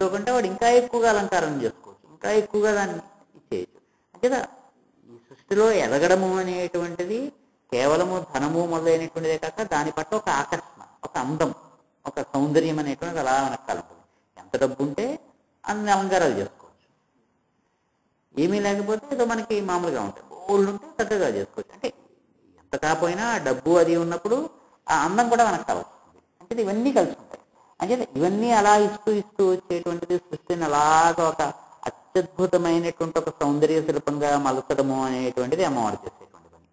ఇంట్లో కంటే వాడు ఇంకా ఎక్కువగా అలంకారం చేసుకోవచ్చు, ఇంకా ఎక్కువగా దాన్ని ఇచ్చేయచ్చు. అంతేదా ఈ సృష్టిలో ఎదగడము అనేటువంటిది కేవలము ధనము మొదలైనటువంటిదే కాక దాని పట్ల ఒక ఆకర్షణ, ఒక అందం, ఒక సౌందర్యం అనేటువంటిది అలా వెనకాలంటుంది. ఎంత డబ్బు ఉంటే అన్ని అలంకారాలు చేసుకోవచ్చు, ఏమీ లేకపోతే ఏదో మనకి మామూలుగా ఉంటాయి. ఓల్డ్ ఉంటే చక్కగా చేసుకోవచ్చు. అంటే ఎంత కాకపోయినా డబ్బు అది ఉన్నప్పుడు ఆ అందం కూడా వెనకాల వస్తుంది. అంటే ఇవన్నీ కలిసి ఉంటాయి. అంటే ఇవన్నీ అలా ఇస్తూ ఇస్తూ వచ్చేటువంటిది సృష్టిని అలాగా ఒక అత్యద్భుతమైనటువంటి ఒక సౌందర్య శిల్పంగా మలచడము అనేటువంటిది అమ్మవారు చేసేటువంటి పని.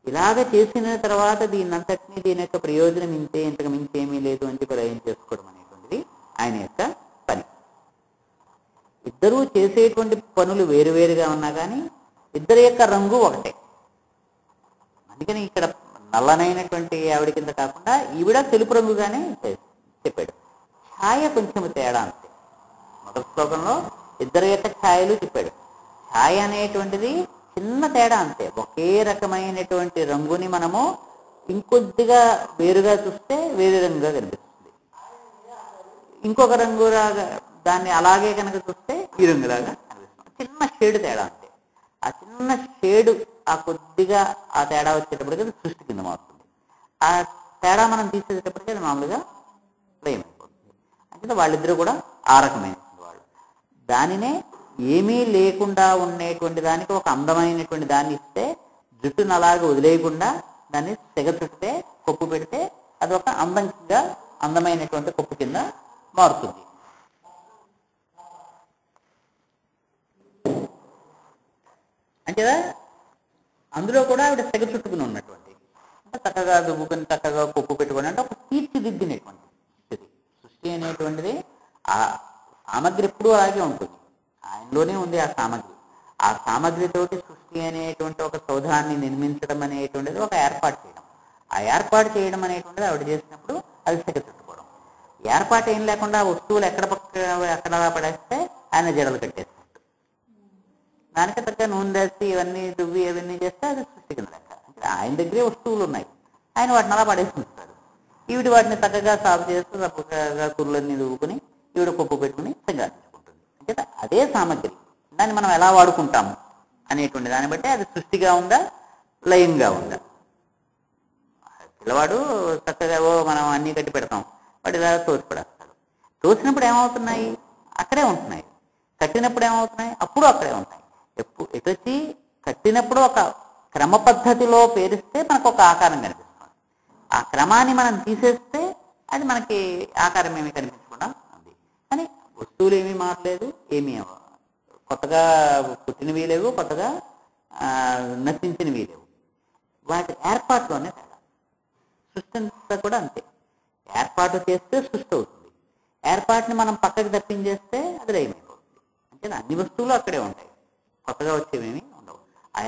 ఇలాగ చేసిన తర్వాత దీన్నంతటినీ దీని యొక్క ప్రయోజనం ఇంతే, ఇంతకు మించి ఏమీ లేదు అని చెప్పి లయం చేసుకోవడం అనేటువంటిది ఆయన యొక్క పని. ఇద్దరూ చేసేటువంటి పనులు వేరువేరుగా ఉన్నా కానీ ఇద్దరి యొక్క రంగు ఒకటే. అందుకని ఇక్కడ నల్లనైనటువంటి ఆవిడ కింద కాకుండా ఈవిడ తెలుపు రంగుగానే చెప్పాడు. ఛాయ కొంచెం తేడా అంతే. మొదటి శ్లోకంలో ఇద్దరి యొక్క ఛాయలు చెప్పాడు. ఛాయ అనేటువంటిది చిన్న తేడా అంతే. ఒకే రకమైనటువంటి రంగుని మనము ఇంకొద్దిగా వేరుగా చూస్తే వేరే రంగుగా కనిపిస్తుంది, ఇంకొక రంగులాగా దాన్ని అలాగే కనుక చూస్తే ఈ రంగులాగా కనిపిస్తుంది. చిన్న షేడు తేడా అంతే. ఆ చిన్న షేడు ఆ కొద్దిగా ఆ తేడా వచ్చేటప్పటికి అది సృష్టి కింద మారుతుంది. ఆ తేడా మనం తీసేటప్పటికీ అది మామూలుగా లయం అయిపోతుంది. అంటే వాళ్ళిద్దరూ కూడా ఆ రకమైనటువంటి వాళ్ళు. దానినే ఏమీ లేకుండా ఉండేటువంటి దానికి ఒక అందమైనటువంటి దాన్ని ఇస్తే జుట్టును అలాగే వదిలేయకుండా దాన్ని తెగ చుట్టితే, కొప్పు పెడితే అది ఒక అందంగా అందమైనటువంటి కొప్పు కింద మారుతుంది. అంతేదా అందులో కూడా ఆవిడ తెగ చుట్టుకుని ఉన్నటువంటి, అంటే చక్కగా దువ్వుకొని చక్కగా కొప్పు పెట్టుకొని, అంటే ఒక తీర్చిదిద్దినటువంటి స్థితి. సృష్టి అనేటువంటిది ఆ సామగ్రి ఎప్పుడూ అలాగే ఉంటుంది, ఆయనలోనే ఉంది ఆ సామగ్రి. ఆ సామగ్రితోటి సృష్టి అనేటువంటి ఒక సౌధాన్ని నిర్మించడం అనేటువంటిది ఒక ఏర్పాటు చేయడం. ఆ ఏర్పాటు చేయడం అనేటువంటిది ఆవిడ చేసినప్పుడు అది తెగ చుట్టుకోవడం. ఏర్పాటు ఏం లేకుండా వస్తువులు ఎక్కడ పడేస్తే ఆయన జడలు కట్టేస్తారు. దానికి తగ్గ నూనె రాసి ఇవన్నీ దువ్వి అవన్నీ చేస్తే అది సృష్టి కింద లెక్క. అంటే ఆయన దగ్గరే వస్తువులు ఉన్నాయి, ఆయన వాటిని అలా పడేసుకుంటాడు. ఈవిడ వాటిని చక్కగా సాగు చేస్తూ చక్కగా కుర్రలన్నీ దువ్వుకుని ఈవిడ కొప్పు పెట్టుకుని సంగ్రహించుకుంటుంది. అంటే అదే సామగ్రి, దాన్ని మనం ఎలా వాడుకుంటాము అనేటువంటి దాన్ని బట్టి అది సృష్టిగా ఉందా లయంగా ఉందా. పిల్లవాడు చక్కగా మనం అన్నీ కట్టి పెడతాం, వాటి ఇలా తోసి పడేస్తాడు. తోసినప్పుడు ఏమవుతున్నాయి? అక్కడే ఉంటున్నాయి. కట్టినప్పుడు ఏమవుతున్నాయి? అప్పుడు అక్కడే ఉంటాయి. ఎటొచ్చి కట్టినప్పుడు ఒక క్రమ పద్ధతిలో పేరిస్తే మనకు ఒక ఆకారం కనిపిస్తుంది. ఆ క్రమాన్ని మనం తీసేస్తే అది మనకి ఆకారం ఏమీ కనిపించకుండా ఉంది. కానీ వస్తువులు ఏమీ మారలేదు, ఏమీ కొత్తగా పుట్టినవి లేవు, కొత్తగా నశించినవి లేవు. వాటి ఏర్పాటులోనే తేడా. సృష్టి అంతా కూడా అంతే. ఏర్పాటు చేస్తే సృష్టి అవుతుంది, ఏర్పాటుని మనం పక్కకి తప్పించేస్తే అది లయమైపోతుంది. అంటే అన్ని వస్తువులు అక్కడే ఉంటాయి, కొత్తగా వచ్చేవేమీ ఉండవు. ఆ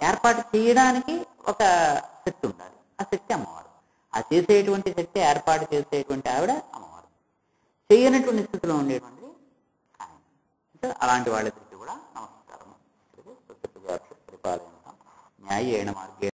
ఏర్పాటు చేయడానికి ఒక శక్తి ఉండాలి, ఆ శక్తి అమ్మవారు. ఆ చేసేటువంటి శక్తి, ఏర్పాటు చేసేటువంటి ఆవిడ అమ్మవారు. చేయనటువంటి స్థితిలో ఉండేటువంటి ఆయన. అంటే అలాంటి వాళ్ళిద్దరికి కూడా నమస్కారం. పరిపాలన న్యాయేణ మార్గేణ